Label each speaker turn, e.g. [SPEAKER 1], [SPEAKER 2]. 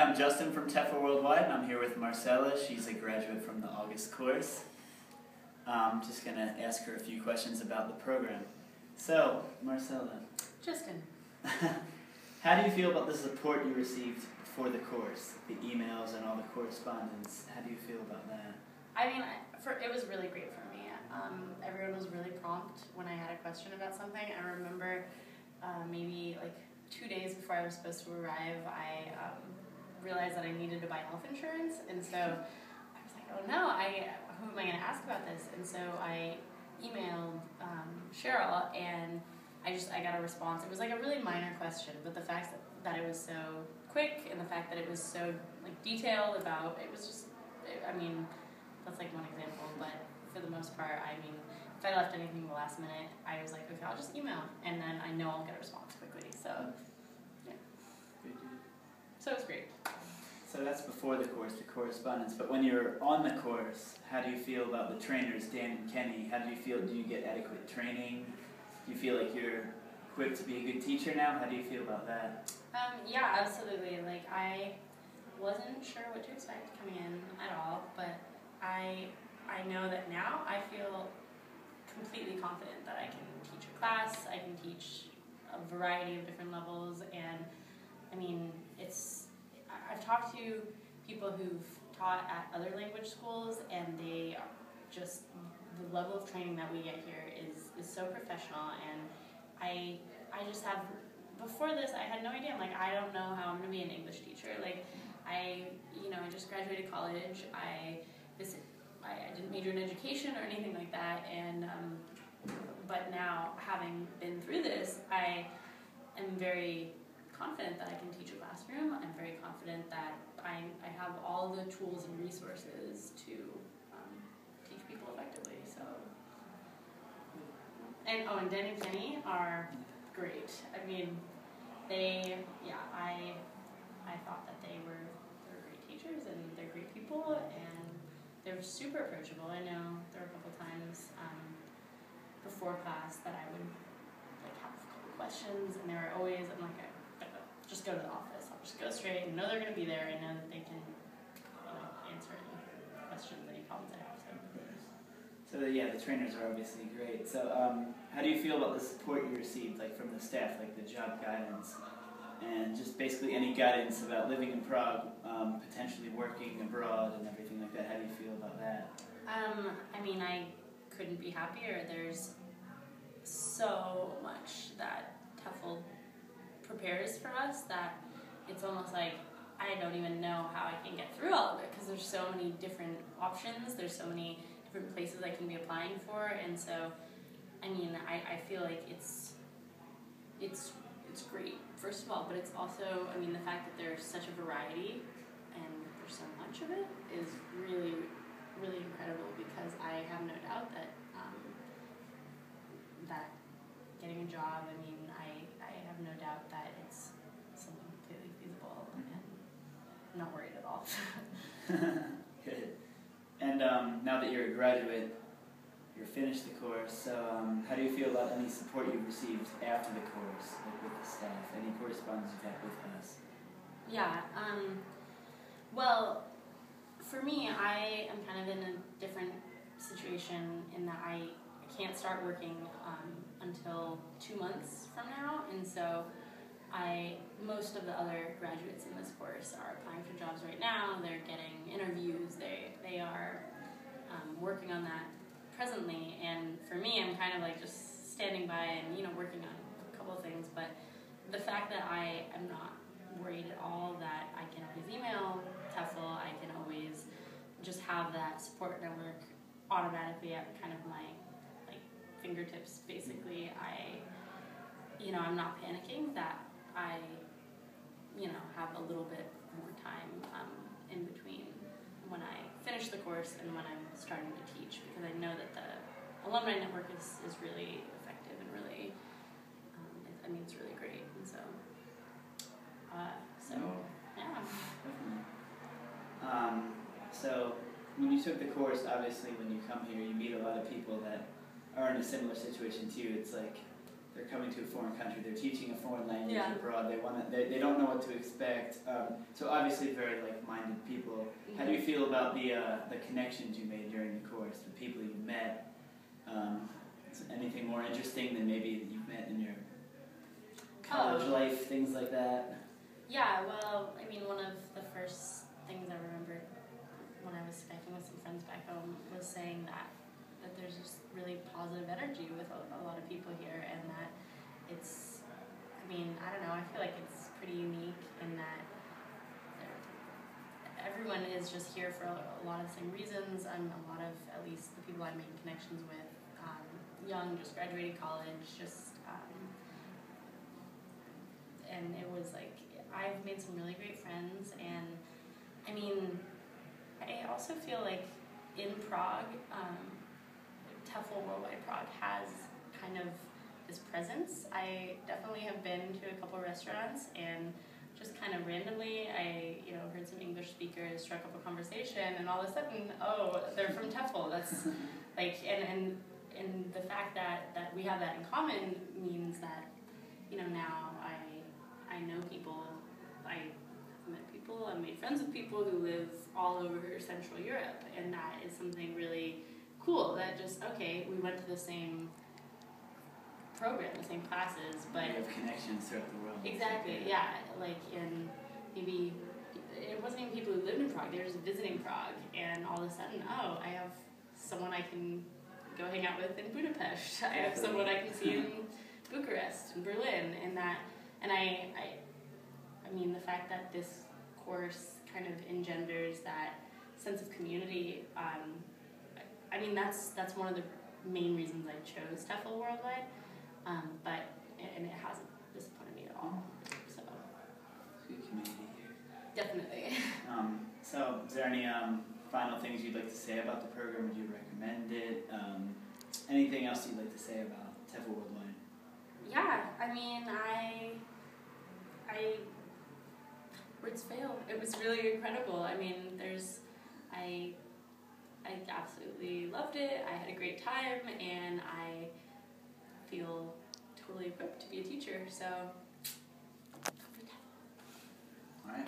[SPEAKER 1] I'm Justin from TEFL Worldwide, and I'm here with Marcela. She's a graduate from the August course. I'm just going to ask her a few questions about the program. So, Marcela.
[SPEAKER 2] Justin.
[SPEAKER 1] How do you feel about the support you received for the course? The emails and all the correspondence. How do you feel about that?
[SPEAKER 2] I mean, it was really great for me. Everyone was really prompt when I had a question about something. I remember maybe like 2 days before I was supposed to arrive, I realized that I needed to buy health insurance, and so I was like, oh no, who am I going to ask about this? And so I emailed Cheryl, and I got a response. It was like a really minor question, but the fact that it was so quick and the fact that it was so like detailed about, it was just, I mean, that's like one example, but for the most part, I mean, if I left anything at the last minute, I was like, okay, I'll just email, and then I know I'll get a response quickly, so, yeah. So it was great.
[SPEAKER 1] So that's before the course, the correspondence, but when you're on the course, how do you feel about the trainers, Dan and Kenny? How do you feel? Do you get adequate training? Do you feel like you're equipped to be a good teacher now? How do you feel about that?
[SPEAKER 2] Yeah, absolutely. Like, I wasn't sure what to expect coming in at all, but I know that now I feel completely confident that I can teach a class, I can teach a variety of different levels, and I mean, I've talked to people who've taught at other language schools, and they are just, the level of training that we get here is so professional, and I just have, before this, I had no idea. I'm like, I don't know how I'm going to be an English teacher. Like, I just graduated college. I didn't major in education or anything like that, and but now, having been through this, I am very confident that I can teach a classroom. I'm very confident that I have all the tools and resources to teach people effectively. So, and Dan and Kenny are great. I mean, I thought that they're great teachers, and they're great people, and they're super approachable. I know there were a couple times before class that I would like have a couple questions, and they were always, I'm like, just go to the office. I'll just go straight. I know they're going to be there. I know that they can answer any questions, any problems I have.
[SPEAKER 1] So yeah, the trainers are obviously great. So how do you feel about the support you received, like from the staff, like the job guidance, and just basically any guidance about living in Prague, potentially working abroad and everything like that? How do you feel about that?
[SPEAKER 2] I mean, I couldn't be happier. There's so much that TEFL prepares for us that it's almost like I don't even know how I can get through all of it, because there's so many different options, there's so many different places I can be applying for, and so I mean, I feel like it's great, first of all, but it's also, I mean, the fact that there's such a variety and there's so much of it is really, really incredible, because I have no doubt that that getting a job, I mean, I have no doubt that it's something completely feasible, and I'm not worried at all.
[SPEAKER 1] Good. And now that you're a graduate, you're finished the course, so how do you feel about any support you've received after the course, like with the staff, any correspondence you've had with us?
[SPEAKER 2] Yeah, well, for me, I am kind of in a different situation in that I can't start working until 2 months from now, and so most of the other graduates in this course are applying for jobs right now. They're getting interviews. They are working on that presently, and for me, I'm kind of like just standing by and working on a couple of things. But the fact that I am not worried at all, that I can always email TEFL, I can always just have that support network automatically at kind of my fingertips. Basically, I'm not panicking that I have a little bit more time in between when I finish the course and when I'm starting to teach, because I know that the alumni network is really effective and really, it's really great, and so yeah.
[SPEAKER 1] So when you took the course, obviously when you come here, you meet a lot of people that are in a similar situation to you. It's like they're coming to a foreign country, they're teaching a foreign language
[SPEAKER 2] Yeah.
[SPEAKER 1] abroad, they don't know what to expect. So obviously very like-minded people.
[SPEAKER 2] Mm-hmm.
[SPEAKER 1] How do you feel about the connections you made during the course, the people you met? Is anything more interesting than maybe that you've met in your college life, things like that?
[SPEAKER 2] Yeah, well, I mean, one of the first things I remembered when I was Skyping with some friends back home was saying that there's just really positive energy with a lot of people here, and that it's, I mean, I don't know, I feel like it's pretty unique in that everyone is just here for a lot of the same reasons. A lot of, at least the people I made connections with, young, just graduated college, and it was like, I've made some really great friends, and I mean, I also feel like in Prague, TEFL Worldwide Prague has kind of this presence. I definitely have been to a couple restaurants, and just kind of randomly, I heard some English speakers, struck up a conversation, and all of a sudden, oh, they're from TEFL. That's like, and the fact that we have that in common means that, now I know people, I've met people, I've made friends with people who live all over Central Europe, and that is something really cool. That just, okay, we went to the same program, the same classes, but
[SPEAKER 1] you have connections throughout the world.
[SPEAKER 2] Exactly, yeah. Like in maybe it wasn't even people who lived in Prague; they were just visiting Prague, and all of a sudden, oh, I have someone I can go hang out with in Budapest. I have someone I can see in Bucharest and Berlin, and I mean, the fact that this course kind of engenders that sense of community. I mean, that's one of the main reasons I chose TEFL Worldwide. And it hasn't disappointed me at all. So
[SPEAKER 1] Good community here.
[SPEAKER 2] Definitely.
[SPEAKER 1] So is there any final things you'd like to say about the program? Would you recommend it? Anything else you'd like to say about TEFL Worldwide?
[SPEAKER 2] Yeah, I mean, words fail. It was really incredible. I mean, I absolutely loved it. I had a great time, and I feel totally equipped to be a teacher. So,
[SPEAKER 1] all right.